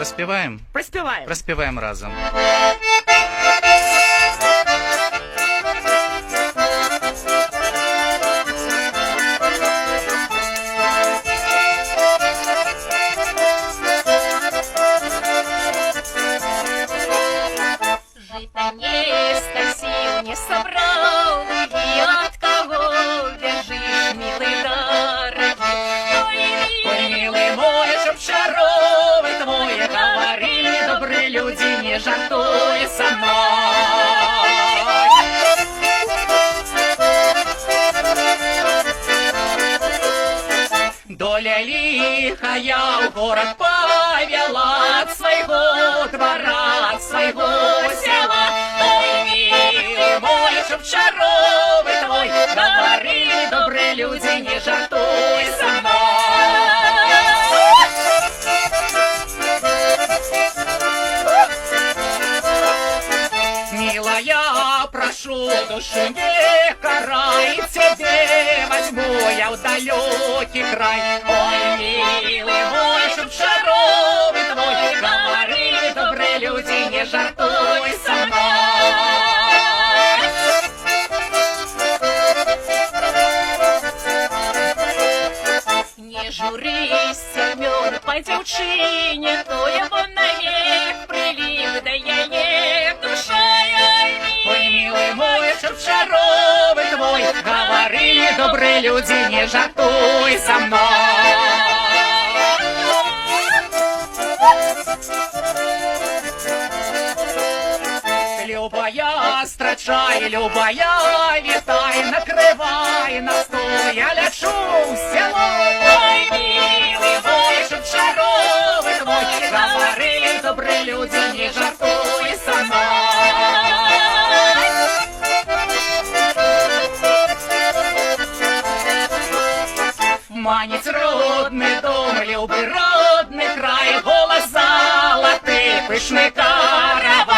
Проспіваємо? Проспіваємо. Проспіваємо разом. Жито не стасил, не собрал, и от кого бежишь, милый дорогой? Ой, милый мой, чтоб шаровый твой, говорили добрые люди, не жартуй со мной. Доля лихая в город повела от своего двора, от своего села. Ой, милый мой, чтоб шаровый твой, говорили добрые люди, не жартуй со мной. Милая, прошу, душу не карай, тебе возьму я в далекий край. Ой, милый мой, чтоб шаровый твой, говорили добрые люди, не жартуй со мной. Не журись, Семен, по девчине, то его навек прилип, да я не душа. Ой, милый мой, чтоб шаровый твой, говорили добрые люди, не жартуй со мной. Любая страчай, любая витай, накрывай на стол, я лечу в село. Ой, милый мой, чтоб шаровый твой, говорили добрые люди, не жартуй со мной. Манить родный дом, любый родный край, голос золотый, пышный каравай.